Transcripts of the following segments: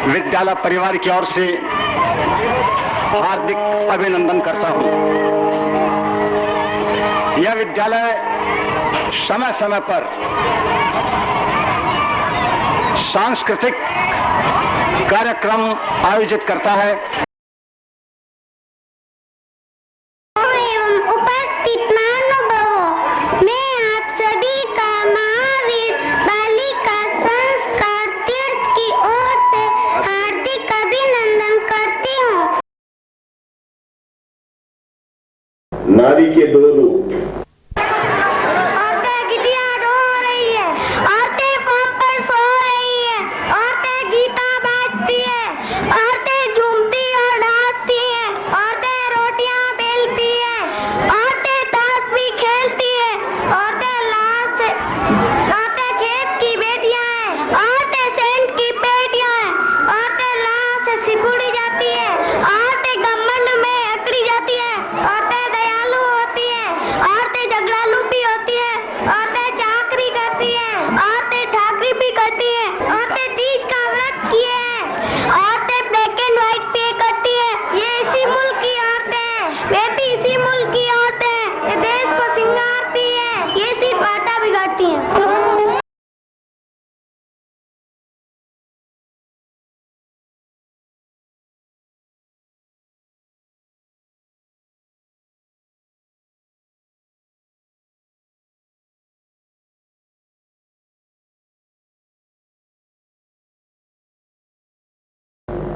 विद्यालय परिवार की ओर से हार्दिक अभिनंदन करता हूं। यह विद्यालय समय समय पर सांस्कृतिक कार्यक्रम आयोजित करता है। नारी के दो रूप। औरतें गिटियां रो रही है, औरतें फोन पर सो रही है, औरतें गीता बाजती है, औरतें झूमती और नाचती है, औरतें रोटियां बेलती है, औरतें ताश भी खेलती है, औरतें खेत की बेटियां हैं, औरतें सेंट की बेटियां हैं, औरतें लाश से सिकुड़ी जाती है, औरतें घमंड में अकड़ी जाती है, औरतें झगड़ालू भी होती है, औरतें चाकरी करती है, औरतें ठाकरी भी करती है, औरतें तीज का व्रत किए हैं, औरतें ब्लैक एंड व्हाइट पे करती है। ये इसी मुल्क की औरतें हैं, बेटी इसी मुल्क की औरतें हैं। ये देश को सिंगारती है, ये सिर्फ आटा बिगाड़ती है।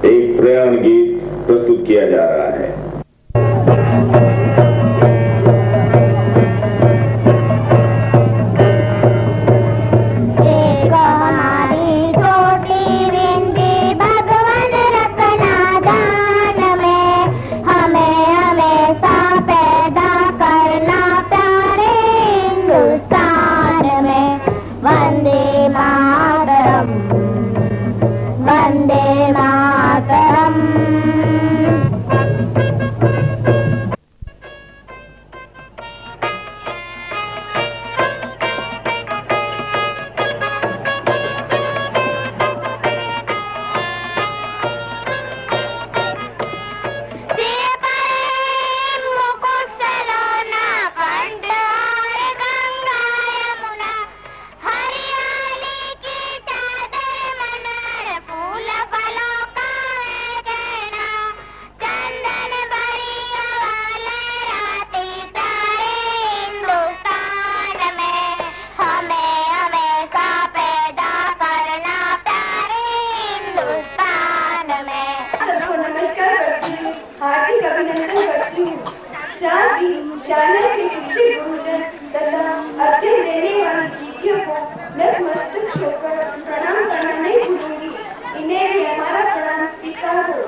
एक प्रयाण गीत प्रस्तुत किया जा रहा है। हार्दिक अभिनंदन करती हूँ। साथ ही शाला के शिक्षक गुरुजन तथा अध्ययन देने वाली दीदियों को नतमस्तक होकर प्रणाम करना नहीं भूलूंगी। इन्हें भी हमारा प्रणाम स्वीकार हो।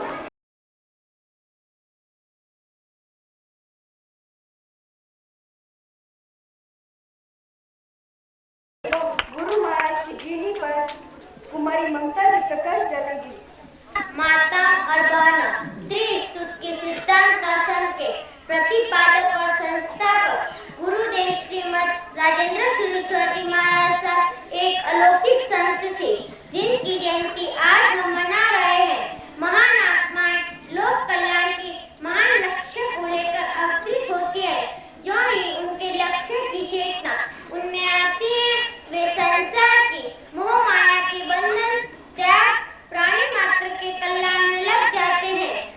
गुरु महाराज की जीवनी पर कुमारी ममता जी प्रकाश डालेगी। माता और बहनों, त्रिस्तुत के सिद्धांत दर्शन के प्रतिपादक और संस्थापक गुरुदेव श्रीमद राजेंद्र सुरेश्वर जी महाराज साहब एक अलौकिक संत थे, जिनकी जयंती आज हम मना रहे हैं। महान आत्माएं लोक कल्याण के महान लक्ष्य को लेकर अवतरित होती है। जो ही उनके लक्ष्य की चेतना उनमें आती है, वे संसार की मोह माया के बंधन त्याग प्राणी मात्र के कल्याण में लग जाते हैं।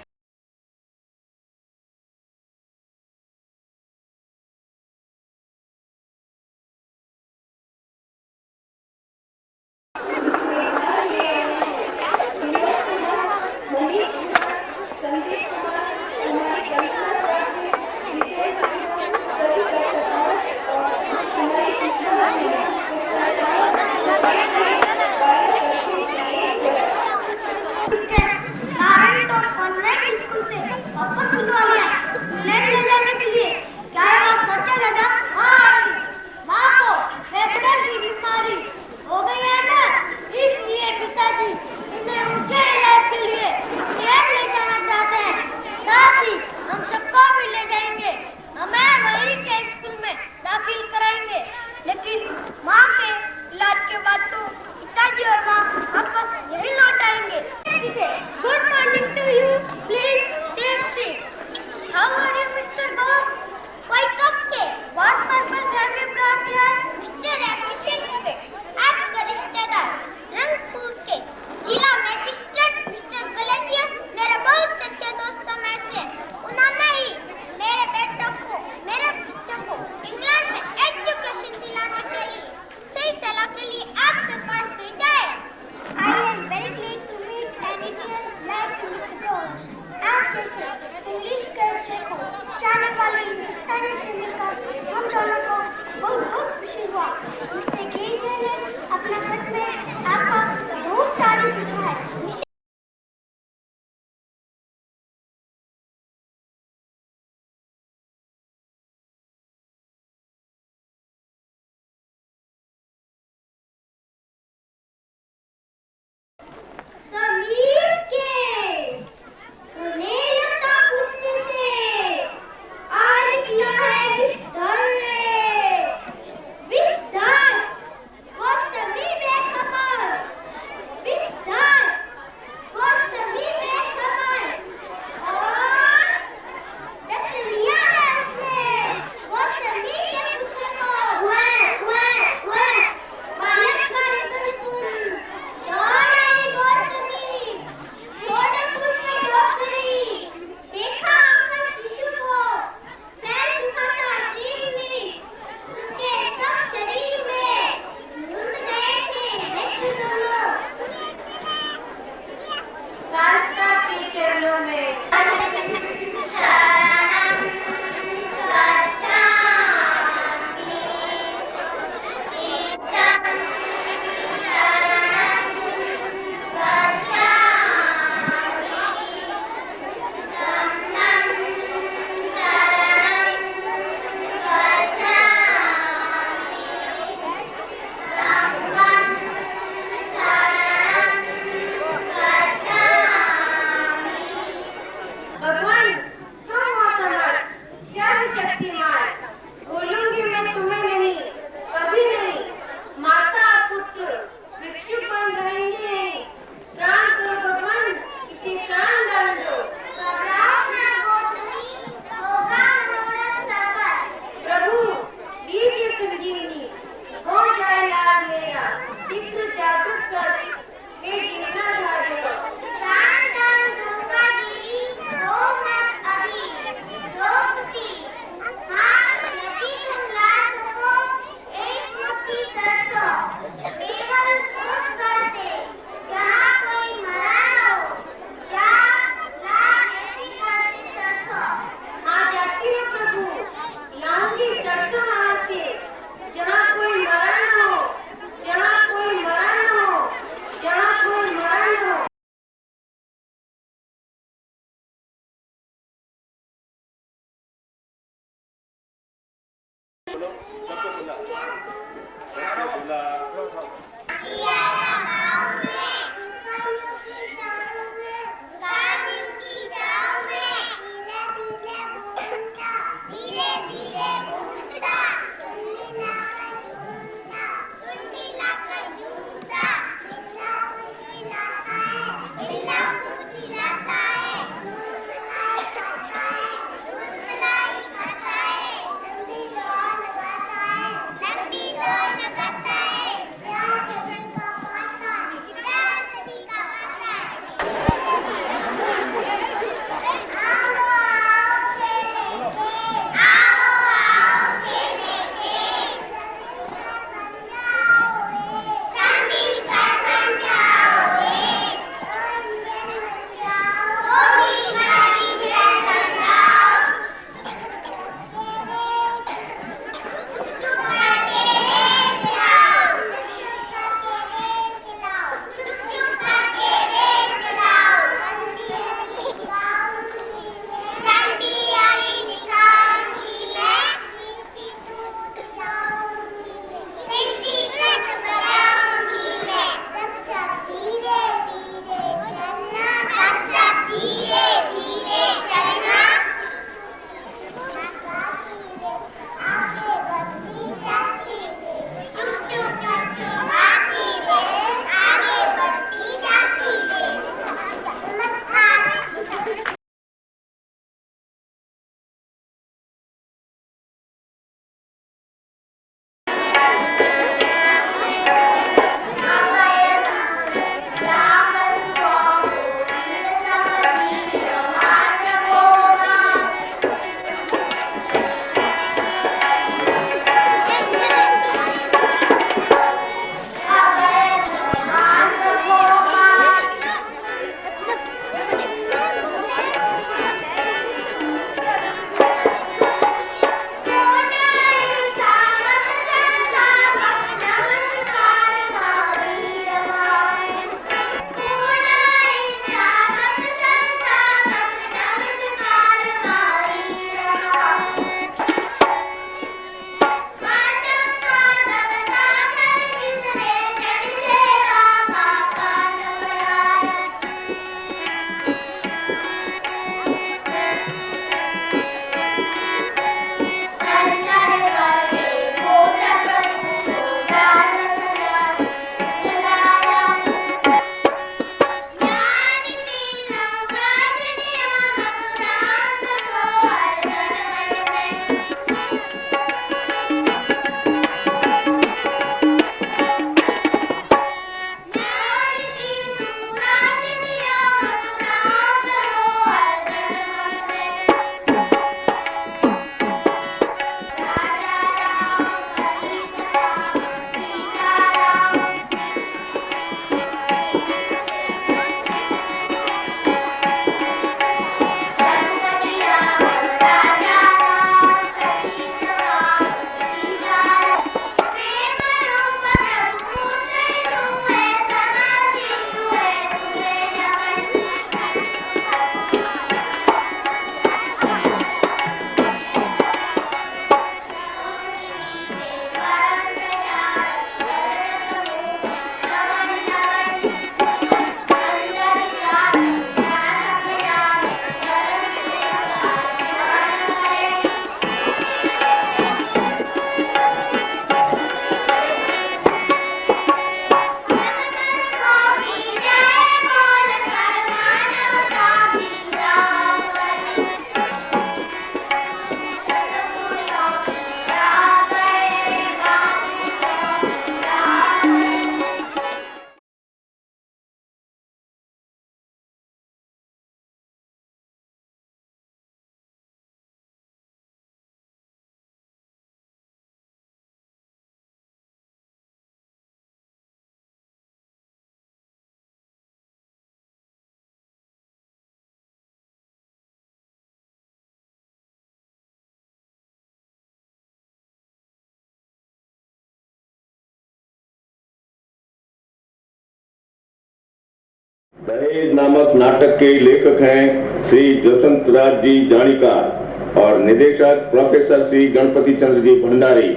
दहेज नामक नाटक के लेखक हैं श्री जसवंत राज जी जानीकार और निदेशक प्रोफेसर श्री गणपति चंद्र जी भंडारी।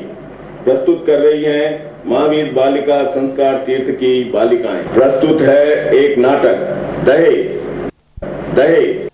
प्रस्तुत कर रही हैं महावीर बालिका संस्कार तीर्थ की बालिकाएं। प्रस्तुत है एक नाटक दहेज। दहेज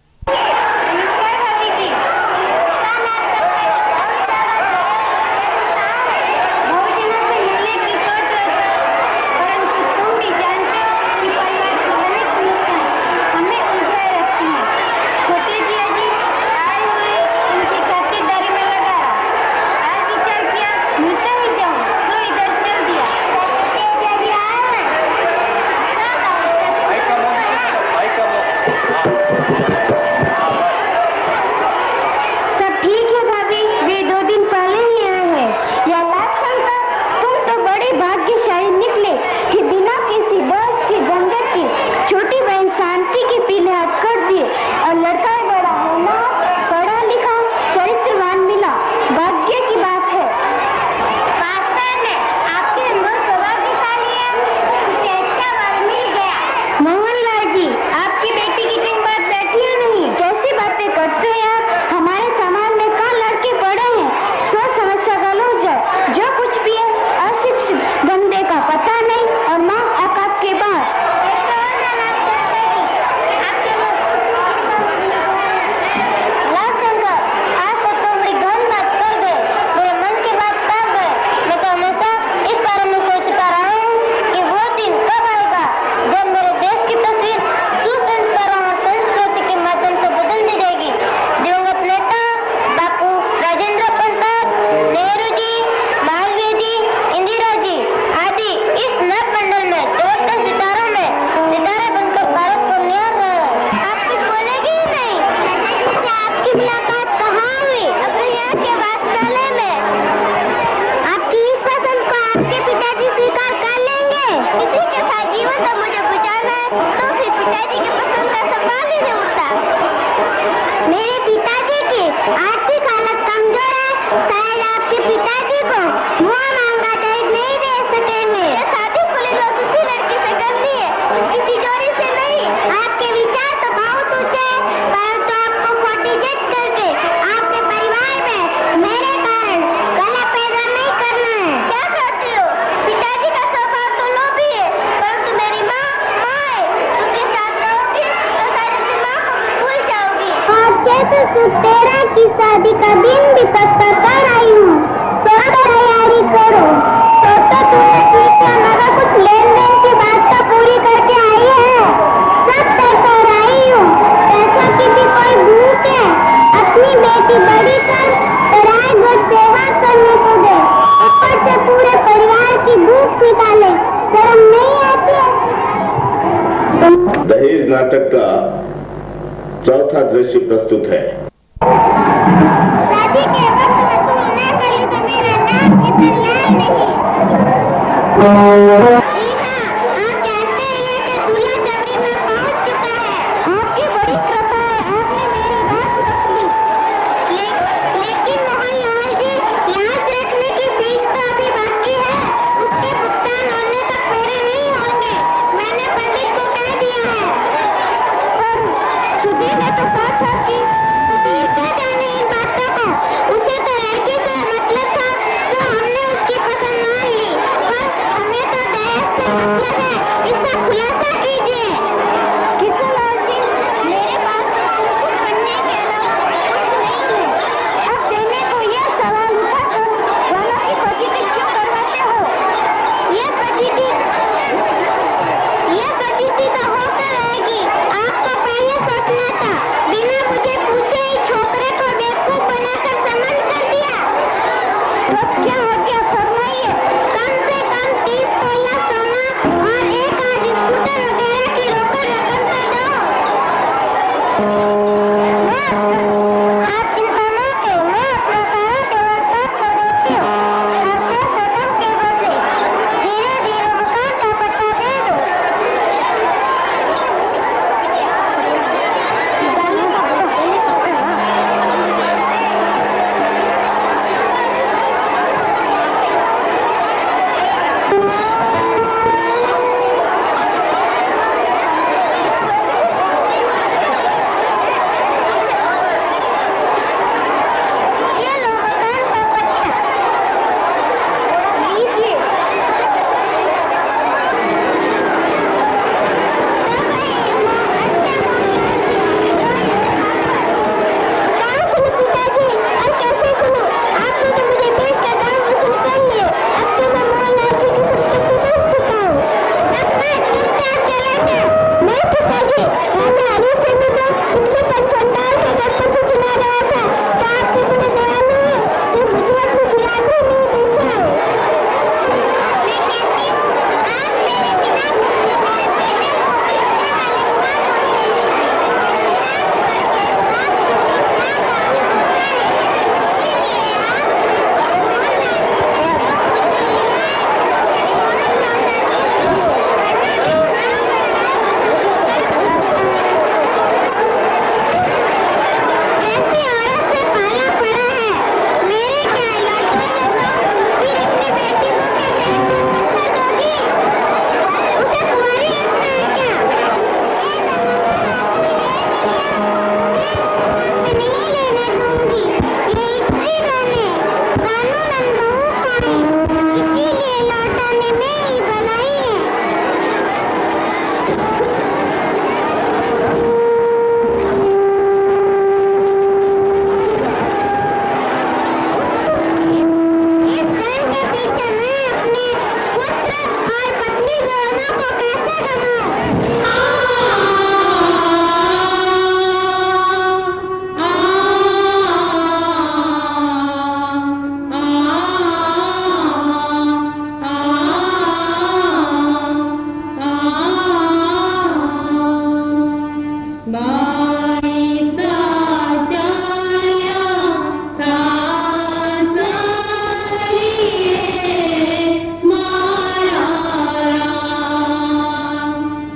तेरा की शादी का दिन भी पक्का कर आई हूँ। सब तैयारी करो। तो तुमने स्वीकार मगर कुछ लेन देन की बात तो पूरी करके आई है। सब तय कर आई हूँ। पैसों की भी कोई भूख है। अपनी बेटी बड़ी कर पराए घर सेवा करने को दे। ऊपर से पूरे परिवार की भूख निकाले। शर्म नहीं आती है? दहेज नाटक का चौथा दृश्य प्रस्तुत है। शादी के वक्त वसूल न करूं तो मेरा नाम कितनलाल नहीं। जी हाँ, आप जानते हैं कि दूल्हा जबरी में पहुंच चुका है। आपकी बड़ी कृपा है, आपने मेरी बात रख ली। लेकिन मोहनलाल जी, लाश रखने की फीस तो अभी बाकी है। उसके भुगतान होने तक पूरे नहीं होंगे। मैंने पंडित को कह दिया है। पर सुधीर ने तो कहा था कि सुधीर क्या जाने इन बातों को। उसे तो लड़की से मतलब था, सो हमने उसकी पसंद मान ली। पर हमें तो दहेज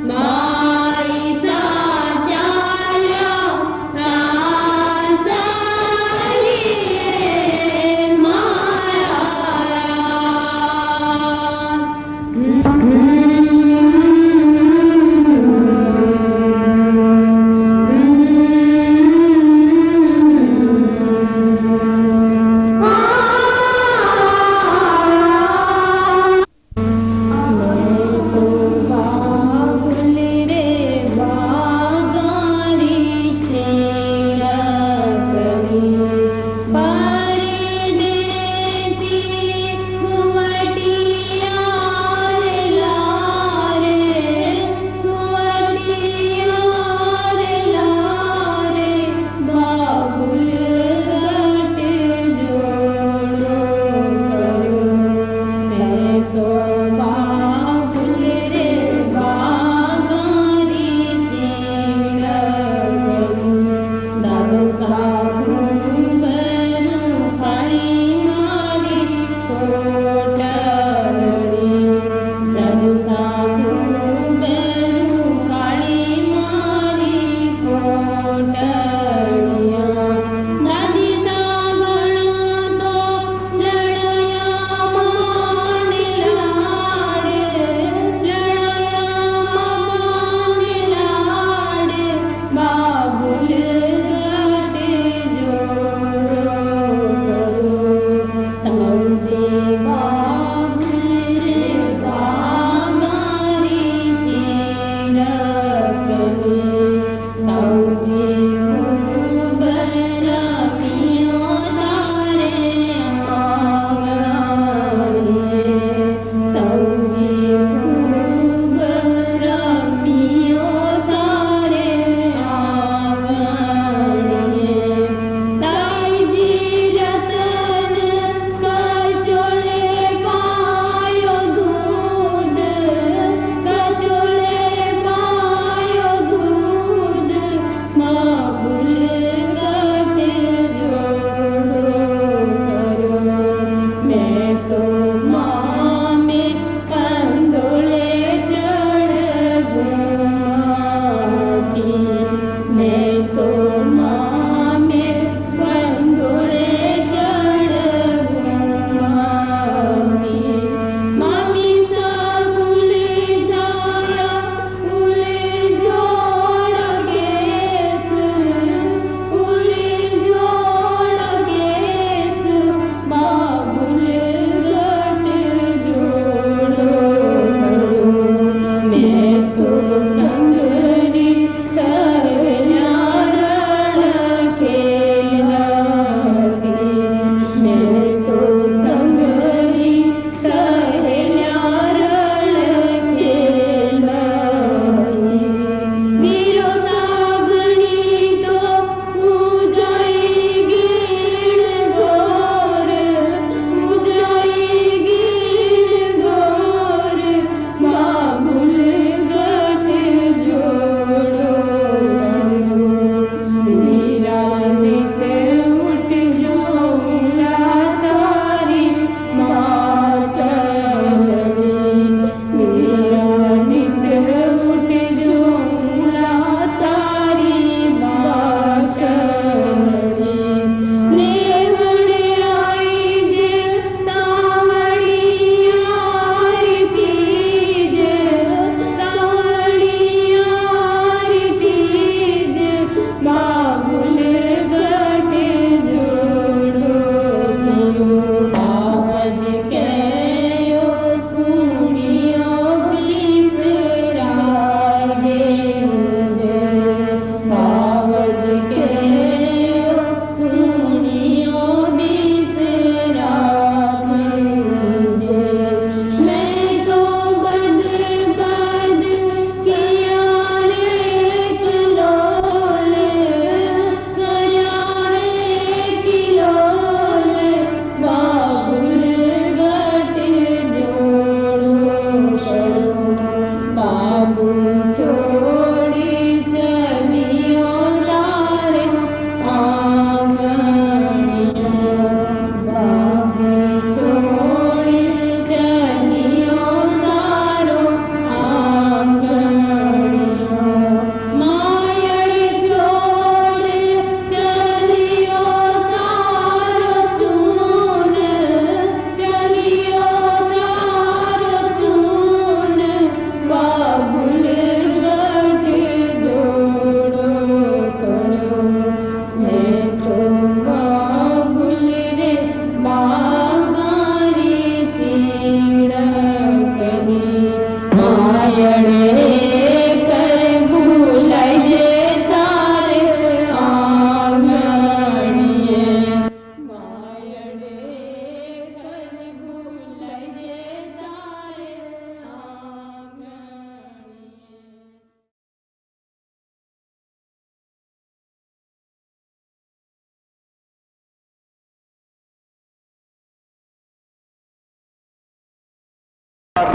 Ma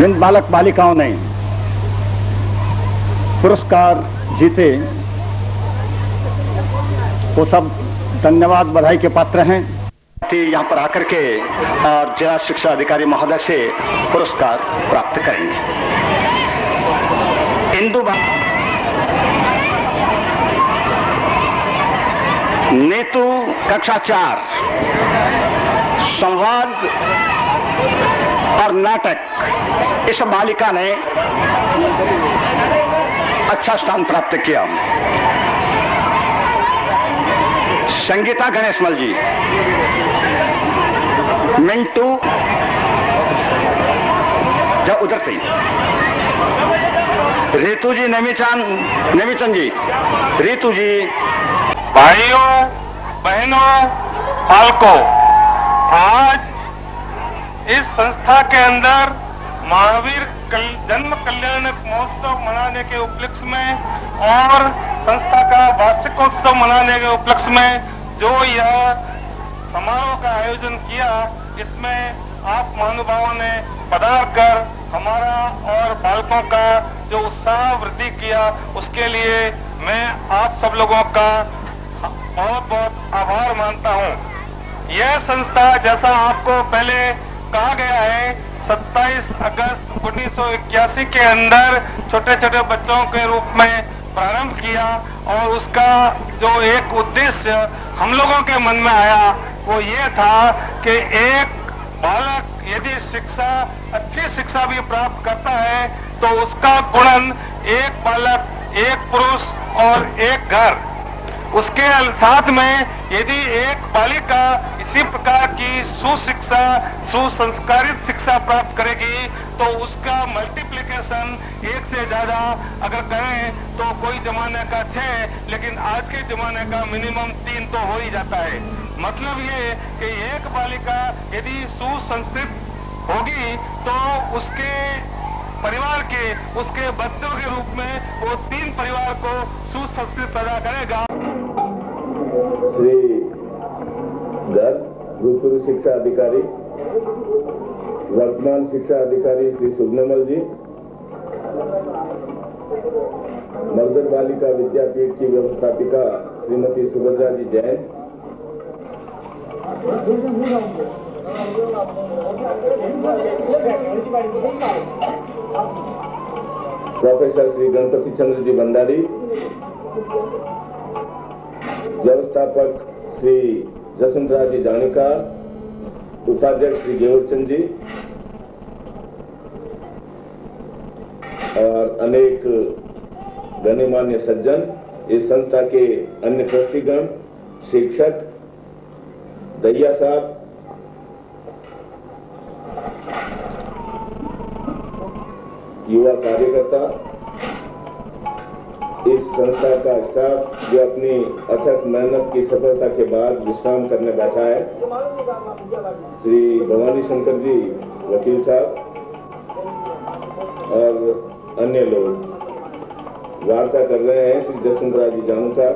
जिन बालक बालिकाओं ने पुरस्कार जीते वो सब धन्यवाद बधाई के पात्र हैं। यहाँ पर आकर के और जिला शिक्षा अधिकारी महोदय से पुरस्कार प्राप्त करेंगे। इंदु नीतू कक्षा 4 संवाद और नाटक, इस बालिका ने अच्छा स्थान प्राप्त किया। संगीता गणेशमल जी, मिंटू जब उधर से ऋतु जी, नेमीचंद जी, ऋतु जी। भाइयों बहनों पालकों, आज इस संस्था के अंदर महावीर जन्म कल्याण महोत्सव मनाने के उपलक्ष्य में और संस्था का वार्षिकोत्सव मनाने के उपलक्ष्य में जो यह समारोह का आयोजन किया, इसमें आप महानुभावों ने पधार कर हमारा और बालकों का जो उत्साह वृद्धि किया, उसके लिए मैं आप सब लोगों का बहुत बहुत आभार मानता हूं। यह संस्था, जैसा आपको पहले कहा गया है, 27 अगस्त 1981 के अंदर छोटे छोटे बच्चों के रूप में प्रारंभ किया और उसका जो एक उद्देश्य हम लोगों के मन में आया वो ये था कि एक बालक यदि अच्छी शिक्षा भी प्राप्त करता है तो उसका गुणन एक बालक, एक पुरुष और एक घर, उसके साथ में यदि एक बालिका इसी प्रकार की सुशिक्षा, सुसंस्कारित शिक्षा प्राप्त करेगी तो उसका मल्टीप्लिकेशन 1 से ज्यादा अगर करें तो कोई जमाने का 6, लेकिन आज के जमाने का मिनिमम 3 तो हो ही जाता है। मतलब ये कि एक बालिका यदि सुसंस्कृत होगी तो उसके परिवार के, उसके बच्चों के रूप में वो 3 परिवार को सुसंस्कृत पैदा करेगा। श्री गर्ग भूतपूर्व शिक्षा अधिकारी, वर्तमान शिक्षा अधिकारी श्री सुब्रमल जी, मर्दर बालिका विद्यापीठ की व्यवस्थापिका श्रीमती सुभद्रा जी जैन, प्रोफेसर श्री गणपति चंद्र जी भंडारी, व्यवस्थापक श्री जसवंतराव जी जानीकार, उपाध्यक्ष श्री गेवरचंद जी और अनेक गण्यमान्य सज्जन, इस संस्था के अन्य ट्रस्टीगण, शिक्षक, दैया साहब, युवा कार्यकर्ता, इस संस्था का स्टाफ जो अपनी अथक मेहनत की सफलता के बाद विश्राम करने बैठा है, श्री भवानी शंकर जी वकील साहब और अन्य लोग, वार्ता कर रहे हैं श्री जसवंतराव जी जानूकार,